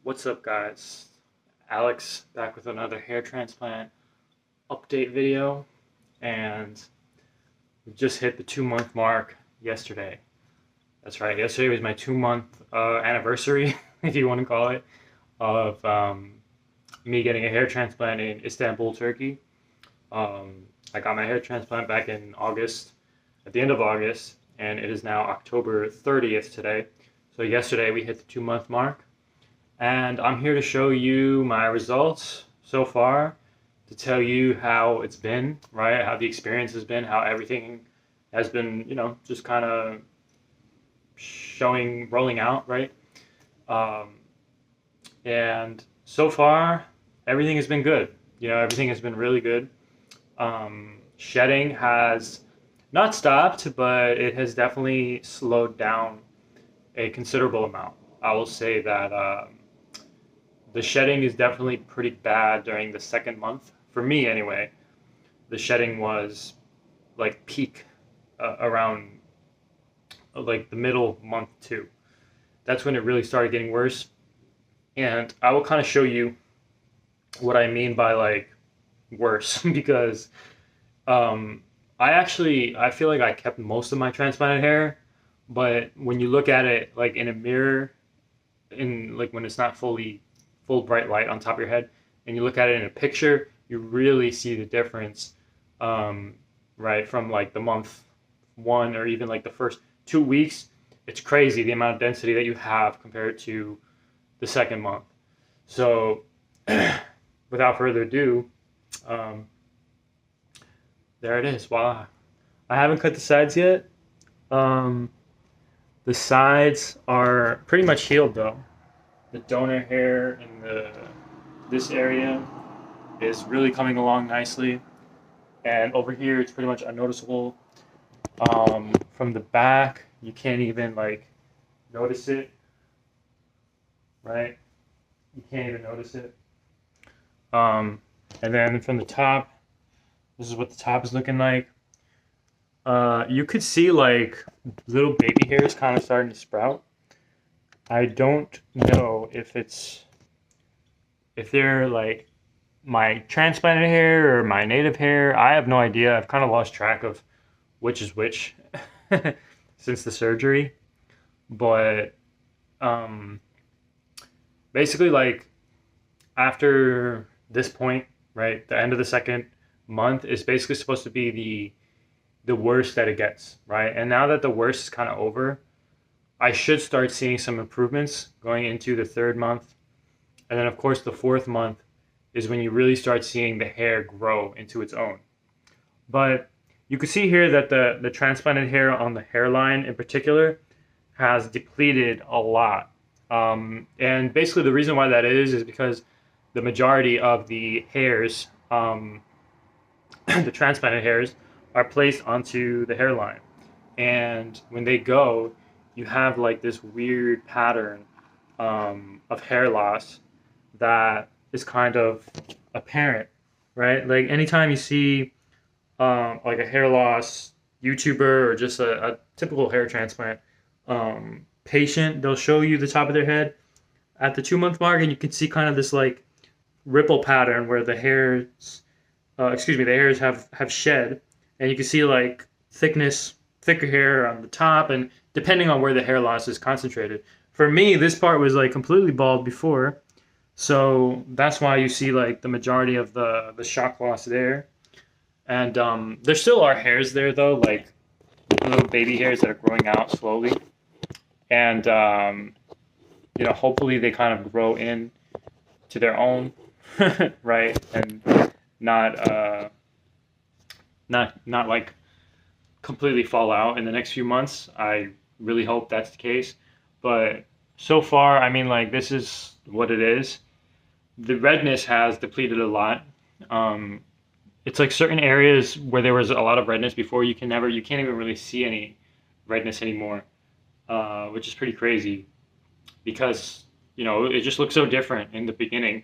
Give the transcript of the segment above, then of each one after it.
What's up, guys? Alex back with another hair transplant update video, and we just hit the 2 month mark yesterday. That's right, yesterday was my 2 month anniversary, if you want to call it, of me getting a hair transplant in Istanbul, Turkey. I got my hair transplant back in August, at the end of August, and it is now October 30th today. So, yesterday we hit the 2 month mark. And I'm here to show you my results so far, to tell you how it's been, right? How the experience has been, how everything has been, just kind of rolling out, right? Um, and so far, everything has been good. Everything has been really good. Shedding has not stopped, but it has definitely slowed down a considerable amount. I will say that the shedding is definitely pretty bad during the second month. For me, anyway, the shedding was like peak around like the middle month two. That's when it really started getting worse. And I will kind of show you what I mean by like worse because I feel like I kept most of my transplanted hair, but when you look at it like in a mirror, in like when it's not full bright light on top of your head, and you look at it in a picture, you really see the difference, right, from like the month one or even like the first 2 weeks. It's crazy the amount of density that you have compared to the second month. So, without further ado, there it is. Voila. I haven't cut the sides yet. The sides are pretty much healed though. The donor hair in this area is really coming along nicely, and over here it's pretty much unnoticeable. From the back, you can't even like notice it, right? You can't even notice it. And then from the top, this is what the top is looking like. You could see like little baby hairs kind of starting to sprout. I don't know if they're like my transplanted hair or my native hair. I have no idea. I've kind of lost track of which is which since the surgery. But basically, like after this point, right, the end of the second month is basically supposed to be the worst that it gets, right? And now that the worst is kind of over, I should start seeing some improvements going into the third month. And then, of course, the fourth month is when you really start seeing the hair grow into its own. But you can see here that the transplanted hair on the hairline in particular has depleted a lot. And basically the reason why that is because the majority of the hairs, the transplanted hairs, are placed onto the hairline. And when they go, you have like this weird pattern of hair loss that is kind of apparent, right? Like anytime you see like a hair loss YouTuber or just a typical hair transplant patient, they'll show you the top of their head at the 2 month mark, and you can see kind of this like ripple pattern where the hairs, the hairs have shed, and you can see like thicker hair on the top, and depending on where the hair loss is concentrated. For me, this part was like completely bald before, so that's why you see like the majority of the shock loss there. And there still are hairs there though, like little baby hairs that are growing out slowly, and hopefully they kind of grow in to their own, right, and not like completely fall out in the next few months. I really hope that's the case. But so far, I mean, like, this is what it is. The redness has depleted a lot. It's like certain areas where there was a lot of redness before, you can't even really see any redness anymore, which is pretty crazy because, it just looks so different in the beginning.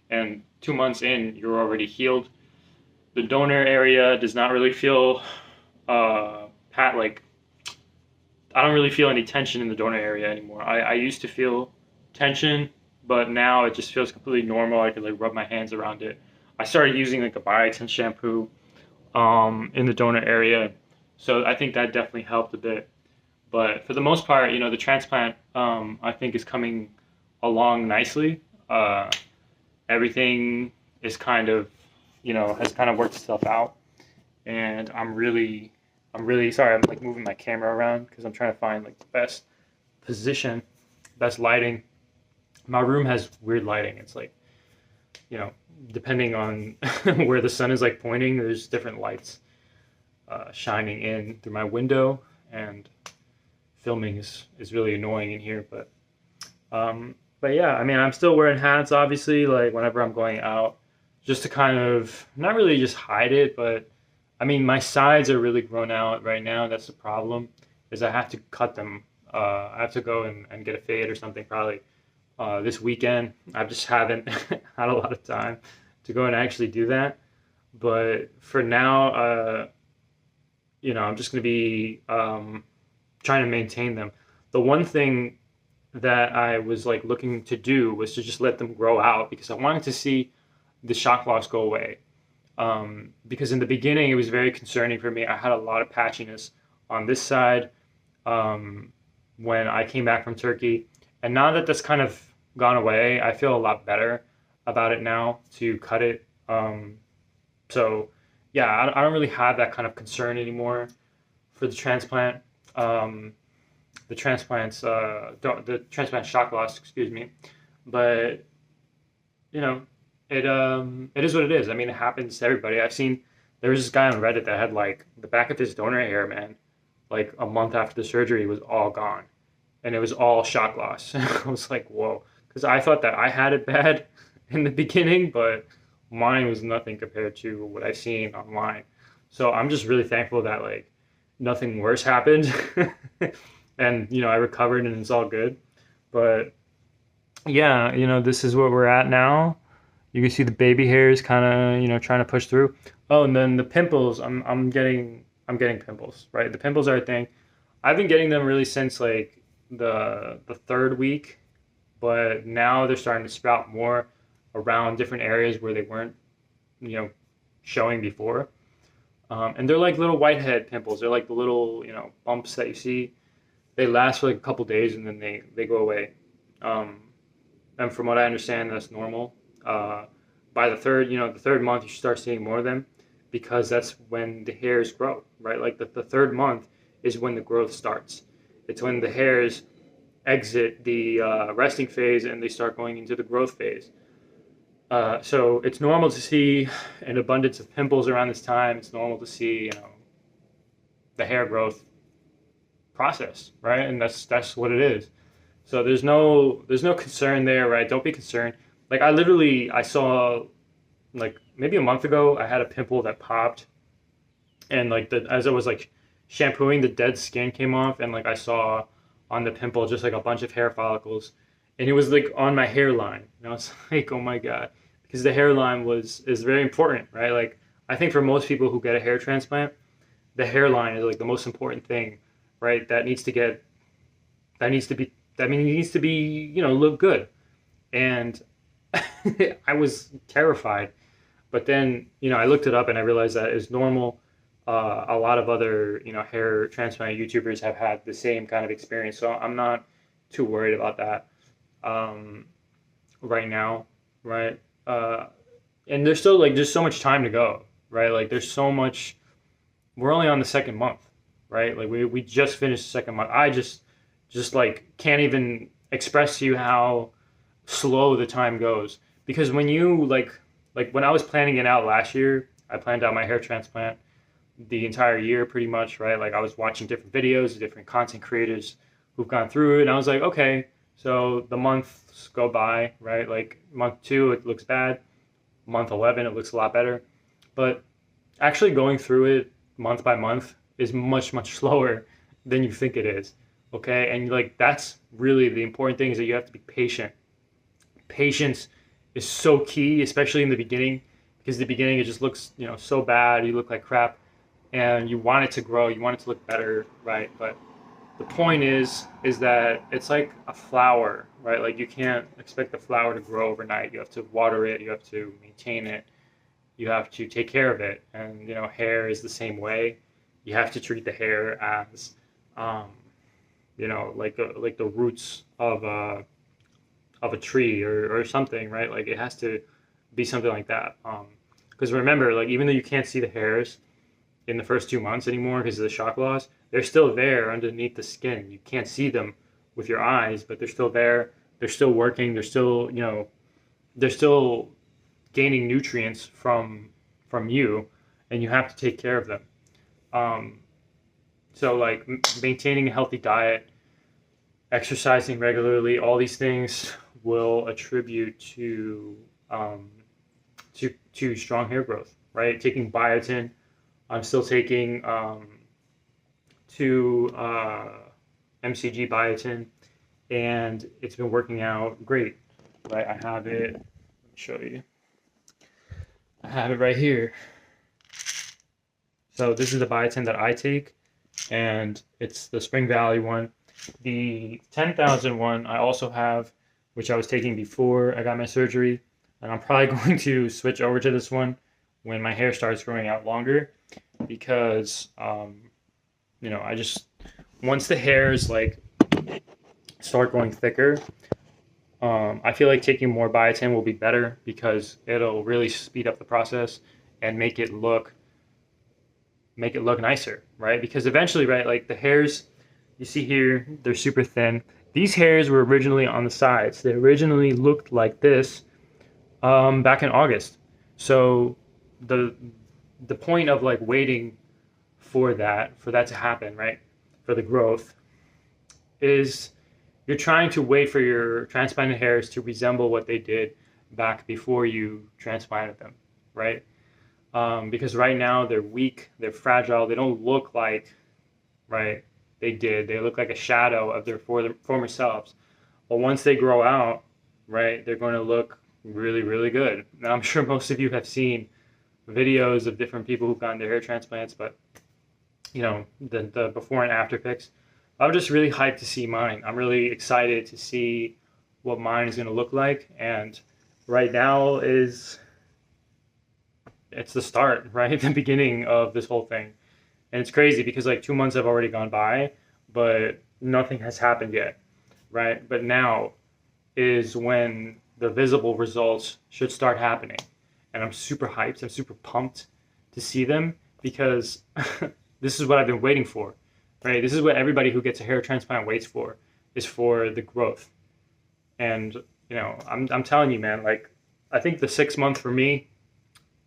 And 2 months in, you're already healed. The donor area does not really feel like I don't really feel any tension in the donor area anymore. I used to feel tension but now it just feels completely normal. I could like rub my hands around it. I started using like a biotin shampoo in the donor area, so I think that definitely helped a bit. But for the most part, the transplant I think is coming along nicely. Everything is kind of has kind of worked itself out, and I'm really sorry. I'm like moving my camera around because I'm trying to find like the best position, best lighting. My room has weird lighting. It's like, you know, depending on where the sun is like pointing, there's different lights shining in through my window, and filming is really annoying in here. But yeah, I mean, I'm still wearing hats, obviously, like whenever I'm going out, just to kind of not really just hide it, but I mean, my sides are really grown out right now. That's the problem, is I have to cut them. I have to go and get a fade or something probably this weekend. I just haven't had a lot of time to go and actually do that. But for now, I'm just going to be trying to maintain them. The one thing that I was like looking to do was to just let them grow out because I wanted to see the shock loss go away. Because in the beginning it was very concerning for me. I had a lot of patchiness on this side when I came back from Turkey, and now that that's kind of gone away, I feel a lot better about it now to cut it. So yeah, I don't really have that kind of concern anymore for the transplant. Um, the transplant shock loss, excuse me. But you know, it is what it is. I mean, it happens to everybody. I've seen there was this guy on Reddit that had like the back of his donor hair, man, like a month after the surgery was all gone, and it was all shock loss. I was like, whoa, because I thought that I had it bad in the beginning, but mine was nothing compared to what I've seen online. So I'm just really thankful that like nothing worse happened, and I recovered and it's all good. But yeah, this is where we're at now. You can see the baby hairs kind of, trying to push through. Oh, and then the pimples. I'm getting pimples, right? The pimples are a thing. I've been getting them really since like the third week, but now they're starting to sprout more around different areas where they weren't, you know, showing before. And they're like little whitehead pimples. They're like the little, bumps that you see. They last for like a couple days and then they go away. Um, and from what I understand, that's normal. Uh, by the third month, you should start seeing more of them because that's when the hairs grow, right? Like the third month is when the growth starts. It's when the hairs exit the resting phase and they start going into the growth phase. So it's normal to see an abundance of pimples around this time. It's normal to see, the hair growth process, right? And that's what it is. So there's no concern there, right? Don't be concerned. Like I saw like maybe a month ago I had a pimple that popped, and like as I was like shampooing, the dead skin came off, and like I saw on the pimple just like a bunch of hair follicles, and it was like on my hairline, and I was like, oh my god, because the hairline is very important, right? Like I think for most people who get a hair transplant, the hairline is like the most important thing, right? It needs to be, look good. And I was terrified. But then, I looked it up and I realized that it's normal. A lot of other, hair transplant YouTubers have had the same kind of experience. So I'm not too worried about that right now, right? And there's still like, there's so much time to go, right? Like there's so much, we're only on the second month, right? Like we just finished the second month. I just like can't even express to you how slow the time goes, because when you like when I was planning it out last year, I planned out my hair transplant the entire year pretty much, right? Like I was watching different videos, different content creators who've gone through it, and I was like, okay, so the months go by, right? Like month 2 it looks bad, month 11 it looks a lot better, but actually going through it month by month is much slower than you think it is. Okay, and like that's really the important thing, is that you have to be patient. Patience is so key, especially in the beginning, because the beginning it just looks, so bad. You look like crap, and you want it to grow. You want it to look better, right? But the point is that it's like a flower, right? Like you can't expect the flower to grow overnight. You have to water it, you have to maintain it, you have to take care of it. And you know, hair is the same way. You have to treat the hair as um, you know, like the roots of a tree or something, right? Like it has to be something like that. Because remember, like even though you can't see the hairs in the first 2 months anymore because of the shock loss, they're still there underneath the skin. You can't see them with your eyes, but they're still there. They're still working. They're still, you know, they're still gaining nutrients from you, and you have to take care of them. Um, so like maintaining a healthy diet, exercising regularly, all these things will attribute um, to strong hair growth, right? Taking biotin, I'm still taking 2 MCG biotin, and it's been working out great, right? I have it. Let me show you. I have it right here. So this is the biotin that I take, and it's the Spring Valley one. The 10,000 one I also have, which I was taking before I got my surgery, and I'm probably going to switch over to this one when my hair starts growing out longer, because you know, I just once the hairs like start growing thicker, I feel like taking more biotin will be better because it'll really speed up the process and make it look nicer, right? Because eventually, right, like the hairs you see here, they're super thin. These hairs were originally on the sides. They originally looked like this back in August. So the the point of like waiting for that to happen, right? For the growth is you're trying to wait for your transplanted hairs to resemble what they did back before you transplanted them, right? Because right now they're weak, they're fragile, they don't look like, right, they did. They look like a shadow of their former selves. But once they grow out, right, they're going to look really, really good. Now, I'm sure most of you have seen videos of different people who've gotten their hair transplants, but you know, the before and after pics. I'm just really hyped to see mine. I'm really excited to see what mine is going to look like. And right now it's the start, right? The beginning of this whole thing. And it's crazy because like 2 months have already gone by, but nothing has happened yet, right? But now is when the visible results should start happening. And I'm super hyped. I'm super pumped to see them because this is what I've been waiting for, right? This is what everybody who gets a hair transplant waits for, is for the growth. And you know, I'm telling you, man, like I think the 6 month for me,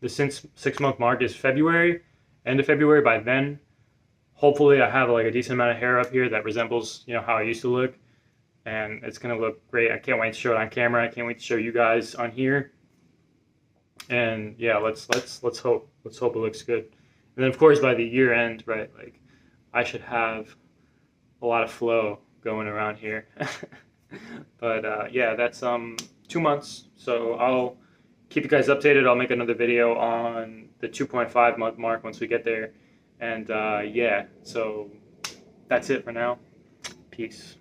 the 6 month mark is February, end of February. By then, hopefully, I have like a decent amount of hair up here that resembles, you know, how I used to look, and it's gonna look great. I can't wait to show it on camera. I can't wait to show you guys on here. And yeah, let's hope it looks good. And then of course by the year end, right? Like I should have a lot of flow going around here. But yeah, that's 2 months. So I'll keep you guys updated. I'll make another video on the 2.5 month mark once we get there. And yeah, so that's it for now. Peace.